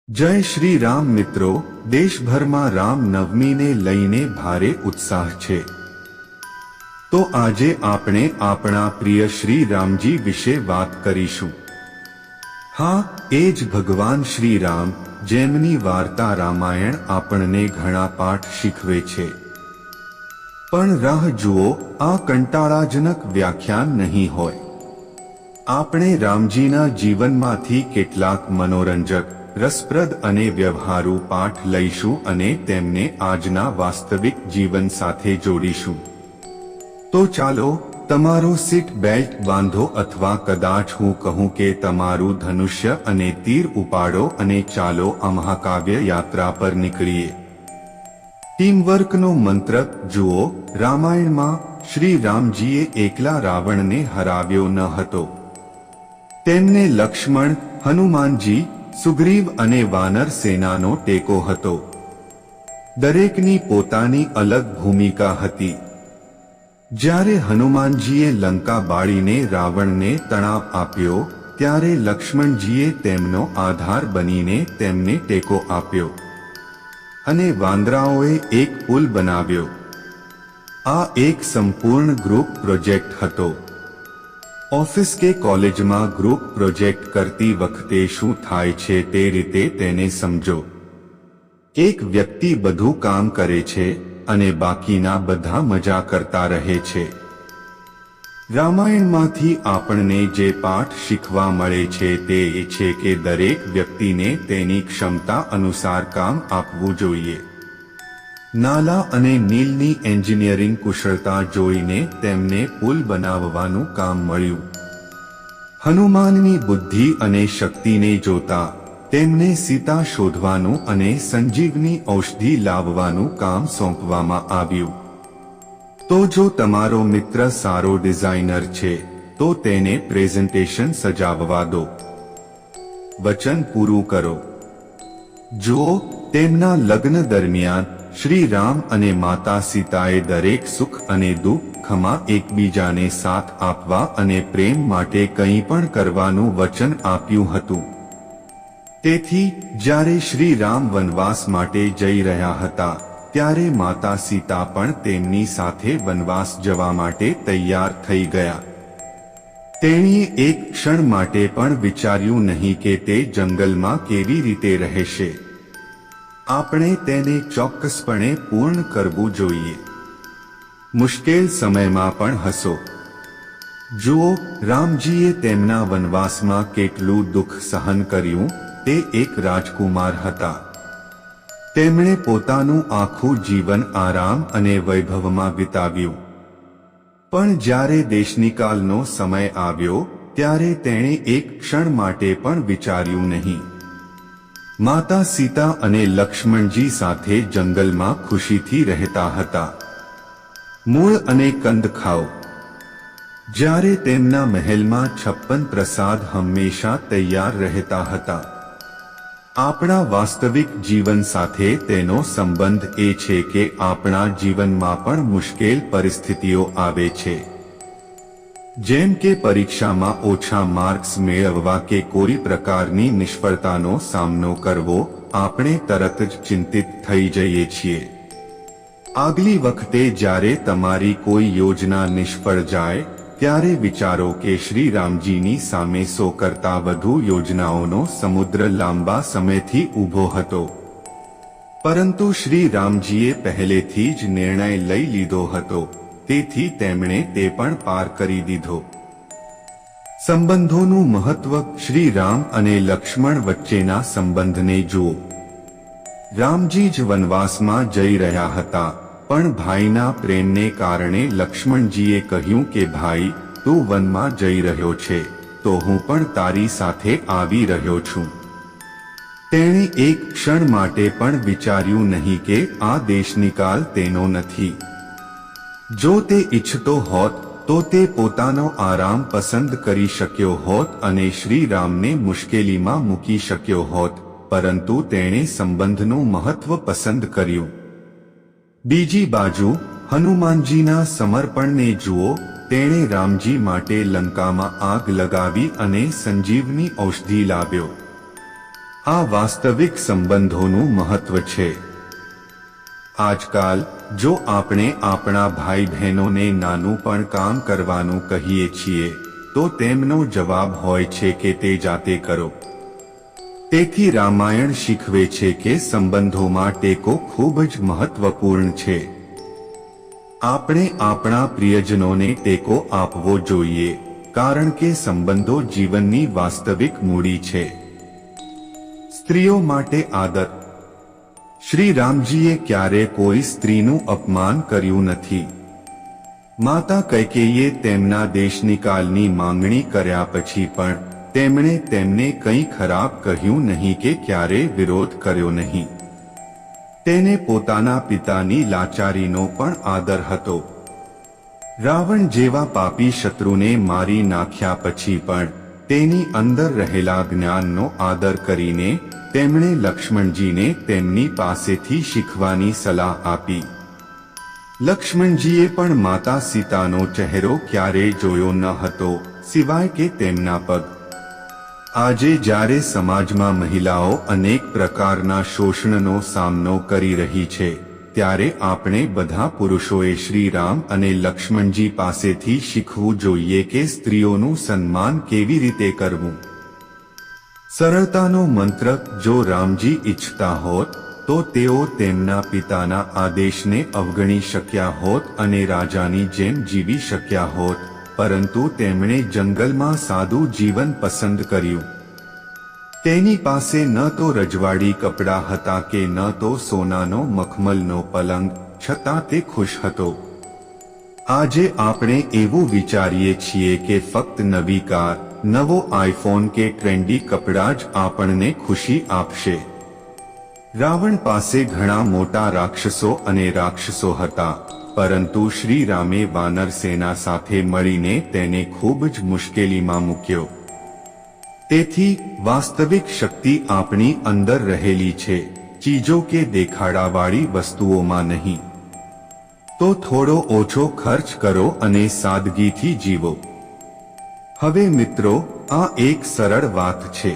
જય શ્રી રામ મિત્રો, દેશભરમાં રામ નવમીને લઈને ભારે ઉત્સાહ છે। તો આજે આપણે આપણા પ્રિય શ્રી રામજી વિશે વાત કરીશું। હા, એ જ ભગવાન શ્રી રામ, જેમની વાર્તા રામાયણ આપણને ઘણા પાઠ શીખવે છે। પણ રાહ જુઓ, આ કંટાળાજનક વ્યાખ્યાન નહીં હોય। આપણે રામજીના જીવનમાંથી કેટલાક મનોરંજક, રસપ્રદ અને વ્યવહારુ પાઠ લઈશું અને તેમને આજના વાસ્તવિક જીવન સાથે જોડીશું। તો ચાલો, તમારો સીટ બેલ્ટ બાંધો અથવા કદાચ હું કહું કે તમારું ધનુષ્ય અને તીર ઉપાડો અને ચાલો આ મહાકાવ્ય યાત્રા પર નીકળીએ। ટીમવર્કનો મંત્ર જુઓ, રામાયણમાં શ્રી રામજીએ એકલા રાવણને હરાવ્યો ન હતો। તેમને લક્ષ્મણ, હનુમાનજી, સુગ્રીવ અને વાનર સેનાનો ટેકો હતો। દરેકની પોતાની અલગ ભૂમિકા હતી। જ્યારે હનુમાનજીએ લંકા બાળીને રાવણને તણાવ આપ્યો, ત્યારે લક્ષ્મણજીએ તેમનો આધાર બનીને તેમને ટેકો આપ્યો અને વાંદરાઓએ એક પુલ બનાવ્યો। આ એક સંપૂર્ણ ગ્રુપ પ્રોજેક્ટ હતો। ઓફિસ કે કોલેજમાં ગ્રુપ પ્રોજેક્ટ કરતી વખતે શું થાય છે તે રીતે તેને સમજો। એક વ્યક્તિ બધું કામ કરે છે અને બાકીના બધા મજા કરતા રહે છે। રામાયણમાંથી આપણને જે પાઠ શીખવા મળે છે તે એ છે કે દરેક વ્યક્તિને તેની ક્ષમતા અનુસાર કામ આપવું જોઈએ। નાલા અને નીલની એન્જિનિયરિંગ કુશળતા જોઈને તેમને પુલ બનાવવાનું કામ મળ્યું। હનુમાનની બુદ્ધિ અને શક્તિને જોતા તેમને સીતા શોધવાનું અને સંજીવની ઔષધિ લાવવાનું કામ સોંપવામાં આવ્યું। તો જો તમારો મિત્ર સારો ડિઝાઇનર છે, તો તેને પ્રેઝન્ટેશન સજાવવા દો। વચન પૂરું કરો। જુઓ, તેમના લગ્ન દરમિયાન શ્રી રામ અને માતા સીતાએ દરેક સુખ અને દુઃખમાં એકબીજાને સાથ આપવા અને પ્રેમ માટે કંઈ પણ કરવાનું વચન આપ્યું હતું। તેથી જ્યારે શ્રી રામ વનવાસ માટે જઈ રહ્યા હતા, ત્યારે માતા સીતા પણ તેમની સાથે વનવાસ જવા માટે તૈયાર થઈ ગયા। તેણીએ એક ક્ષણ માટે પણ વિચાર્યું નહીં કે તે જંગલમાં કેવી રીતે રહેશે। આપણે તેને ચોક્કસપણે પૂર્ણ કરવું જોઈએ। મુશ્કેલ સમયમાં પણ હસો। જુઓ, રામજીએ તેમના વનવાસમાં કેટલું દુઃખ સહન કર્યું। તે એક રાજકુમાર હતા। તેમણે પોતાનું આખું જીવન આરામ અને વૈભવમાં વિતાવ્યું। પણ જ્યારે દેશનિકાલનો સમય આવ્યો, ત્યારે તેણે એક ક્ષણ માટે પણ વિચાર્યું નહીં। માતા સીતા અને લક્ષ્મણજી સાથે જંગલમાં ખુશીથી રહેતા હતા। મૂળ અને કંદ ખાઓ। જ્યારે તેમના મહેલમાં 56 પ્રસાદ હંમેશા તૈયાર રહેતા હતા। આપણા વાસ્તવિક જીવન સાથે તેનો સંબંધ એ છે કે આપણા જીવનમાં પણ મુશ્કેલ પરિસ્થિતિઓ આવે છે। જેમ કે પરીક્ષામાં ઓછા માર્ક્સ મેળવવા કે કોઈ પ્રકારની નિષ્ફળતાનો સામનો કરવો, આપણે તરત જ ચિંતિત થઈ જઈએ છીએ। આગલી વખતે જ્યારે તમારી કોઈ યોજના નિષ્ફળ જાય, ત્યારે વિચારો કે શ્રી રામજીની સામે 100 કરતાં વધુ યોજનાઓનો સમુદ્ર લાંબા સમયથી ઊભો હતો। પરંતુ શ્રી રામજીએ પહેલેથી જ નિર્ણય લઈ લીધો હતો, તેથી તેમણે તે પણ પાર કરી દીધો। સંબંધોનું મહત્વ। શ્રી રામ અને લક્ષ્મણ વચ્ચેના સંબંધને જુઓ। રામજી જ વનવાસમાં જઈ રહ્યા હતા, પણ ભાઈના પ્રેમને કારણે લક્ષ્મણજીએ કહ્યું કે ભાઈ, તું વનમાં જઈ રહ્યો છે, તો હું પણ તારી સાથે આવી રહ્યો છું। તેણે એક ક્ષણ માટે પણ વિચાર્યું નહીં કે આ દેશનિકાલ તેનો નથી। જો તે ઈચ્છતો હોત તો તે પોતાનો આરામ પસંદ કરી શક્યો હોત અને શ્રી રામને મુશ્કેલીમાં મૂકી શક્યો હોત, પરંતુ તેણે સંબંધનું મહત્વ પસંદ કર્યું। બીજી બાજુ હનુમાનજીના સમર્પણને જુઓ। તેણે રામજી માટે લંકામાં આગ લગાવી અને સંજીવની ઔષધિ લાવ્યો। આ વાસ્તવિક સંબંધોનું મહત્વ છે. આજકાલ જો આપણે આપણા ભાઈ બહેનોને નાનું પણ કામ કરવાનું કહીએ છીએ તો તેમનો જવાબ હોય છે કે તે જાતે કરો. તેથી રામાયણ શીખવે છે કે સંબંધોમાં ટેકો ખૂબ જ મહત્વપૂર્ણ છે. આપણે આપણા પ્રિયજનોને ટેકો આપવો જોઈએ કારણ કે સંબંધો જીવનની વાસ્તવિક મૂડી છે. સ્ત્રીઓ માટે આદર. શ્રી રામજીએ ક્યારે કોઈ સ્ત્રીનું અપમાન કર્યું નથી. માતા કૈકેયીએ તેમના દેશનિકાલની માંગણી કર્યા પછી પણ તેમણે તેમને કંઈ ખરાબ કહ્યું નહીં કે ક્યારે વિરોધ કર્યો નહીં. તેને પોતાના પિતાની લાચારીનો પણ આદર હતો. રાવણ જેવા પાપી શત્રુને મારી નાખ્યા પછી પણ તેની અંદર રહેલા જ્ઞાનનો આદર કરીને તેમણે લક્ષ્મણજીને તેમની પાસેથી શીખવાની સલાહ આપી. લક્ષ્મણજીએ પણ માતા સીતાનો ચહેરો ક્યારેય જોયો ન હતો સિવાય કે તેમના પગ. આજે જ્યારે સમાજમાં મહિલાઓ અનેક પ્રકારના શોષણનો સામનો કરી રહી છે ત્યારે આપણે બધા પુરુષોએ શ્રી રામ અને લક્ષ્મણજી પાસેથી શીખવું જોઈએ કે સ્ત્રીઓનું સન્માન કેવી રીતે કરવું. સરળતાનો મંત્ર. જો રામજી ઈચ્છતા હોત તો તેઓ તેમના પિતાના આદેશને અવગણી શક્યા હોત અને રાજાની જેમ જીવી શક્યા હોત, પરંતુ તેમણે જંગલમાં સાદું જીવન પસંદ કર્યું. તેની પાસે ન તો રજવાડી કપડાં હતા કે ન તો સોનાનો મખમલનો પલંગ, છતાં તે ખુશ હતો. આજે આપણે એવું વિચારીએ છીએ કે ફક્ત નવી કાર, નવો આઈફોન કે ટ્રેન્ડી કપડાં જ આપણને ખુશી આપશે. રાવણ પાસે ઘણા મોટા રાક્ષસો અને રાક્ષસો હતા, પરંતુ શ્રી રામે વાનર સેના સાથે મળીને તેને ખૂબ જ મુશ્કેલીમાં મૂક્યો. તેથી વાસ્તવિક શક્તિ આપણી અંદર રહેલી છે, ચીજો કે દેખાડાવાળી વસ્તુઓમાં નહીં. તો થોડો ઓછો ખર્ચ કરો અને સાદગીથી જીવો. હવે મિત્રો, આ એક સરળ વાત છે.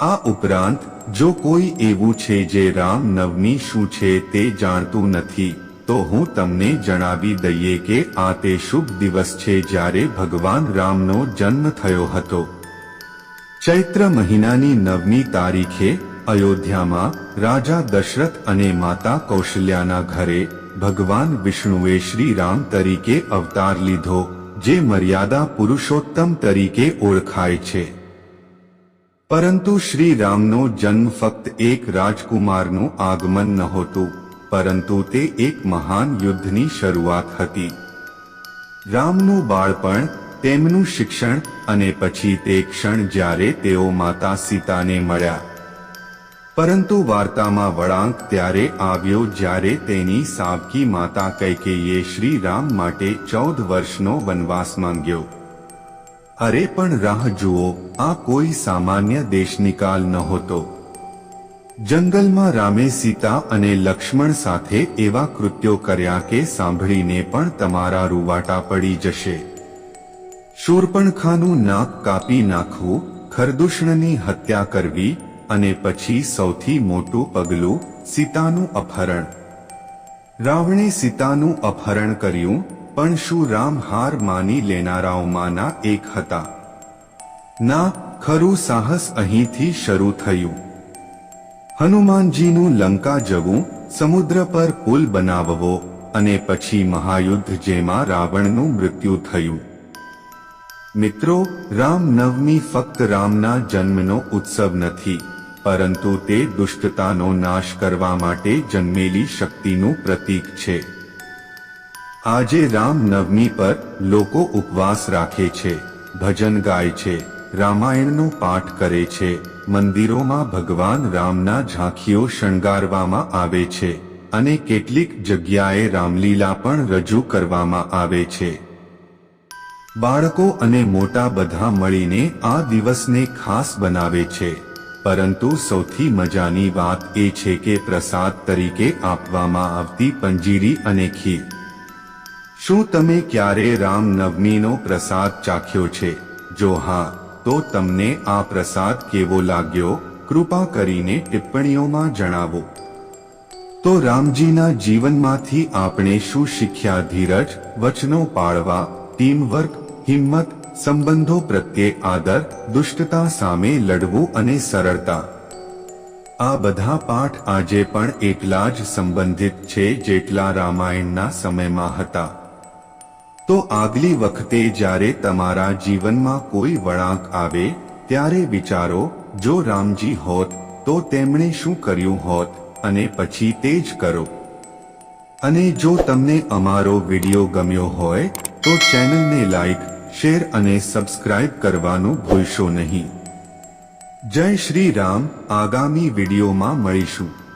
આ ઉપરાંત જો કોઈ એવું છે જે રામ નવમી શું છે તે જાણતું નથી, તો હું તમને જણાવી દઈએ કે આ તે શુભ દિવસ છે જ્યારે ભગવાન રામનો જન્મ થયો હતો. ચૈત્ર મહિનાની 9મી તારીખે અયોધ્યામાં રાજા દશરથ અને માતા કૌશલ્યાના ઘરે ભગવાન વિષ્ણુએ શ્રી રામ તરીકે અવતાર લીધો, જે મર્યાદા પુરુષોત્તમ તરીકે ઓળખાય છે. પરંતુ શ્રી રામનો જન્મ ફક્ત એક રાજકુમારનું આગમન નહોતું, પરંતુ તે એક મહાન યુદ્ધની શરૂઆત હતી. રામનું બાળપણ, તેમનું શિક્ષણ અને પછી તે ક્ષણ જ્યારે તેઓ માતા સીતાને મળ્યા. પરંતુ વાર્તામાં વળાંક ત્યારે આવ્યો જ્યારે તેની સાવકી માતા કૈકેયીએ શ્રી રામ માટે 14 વર્ષનો વનવાસ માંગ્યો. અરે પણ રાહ જુઓ, આ કોઈ સામાન્ય દેશનિકાલ નહોતો. જંગલમાં રામે સીતા અને લક્ષ્મણ સાથે એવા કૃત્યો કર્યા કે સાંભળીને પણ તમારા રૂવાટા પડી જશે. શૂર્પણખાનું નાક કાપી નાખવું, ખરદૂષણની હત્યા કરવી અને પછી સૌથી મોટું પગલું, સીતાનું અપહરણ. રાવણે સીતાનું અપહરણ કર્યું, પણ શું રામ હાર માની લેનારાઓમાંના એક હતા? ના, ખરું સાહસ અહીંથી શરૂ થયું. હનુમાનજીનું લંકા જવું, સમુદ્ર પર પુલ બનાવવો અને પછી મહાયુદ્ધ જેમાં રાવણનું મૃત્યુ થયું. મિત્રો, રામનવમી ફક્ત રામના જન્મનો ઉત્સવ નથી, પરંતુ તે દુષ્ટતાનો નાશ કરવા માટે જન્મેલી શક્તિનું પ્રતીક છે. આજે રામનવમી પર લોકો ઉપવાસ રાખે છે, ભજન ગાય છે, રામાયણનો પાઠ કરે છે, મંદિરોમાં ભગવાન રામના ઝાંખીઓ શણગારવામાં આવે છે અને કેટલીક જગ્યાએ રામલીલા પણ રજૂ કરવામાં આવે છે. બાળકો અને મોટા બધા મળીને આ દિવસને ખાસ બનાવે છે, પરંતુ સૌથી મજાની વાત એ છે કે પ્રસાદ તરીકે આપવામાં આવતી પંજીરી અને ખીર. શું તમે ક્યારે રામનવમીનો પ્રસાદ ચાખ્યો છે? જો હા, તો તમને આ પ્રસાદ કેવો લાગ્યો કૃપા કરીને ટિપ્પણીઓમાં જણાવો. તો રામજીના જીવનમાંથી આપણે શું શીખ્યા? ધીરજ, વચનો પાળવા, ટીમવર્ક, હિંમત, સંબંધો પ્રત્યે આદર, દુષ્ટતા સામે લડવું અને સરળતા. આ બધા પાઠ આજે પણ એટલા જ સંબંધિત છે જેટલા રામાયણના સમયમાં હતા. તો આગલી વખતે જ્યારે તમારા જીવનમાં કોઈ વળાંક આવે ત્યારે વિચારો, જો રામજી હોત તો તેમણે શું કર્યું હોત, અને પછી તે જ કરો. અને જો તમને અમારો વિડિયો ગમ્યો હોય તો ચેનલને લાઈક, શેર અને સબસ્ક્રાઇબ કરવાનું ભૂલશો નહીં. જય શ્રી રામ. આગામી વિડિયોમાં મળીશું.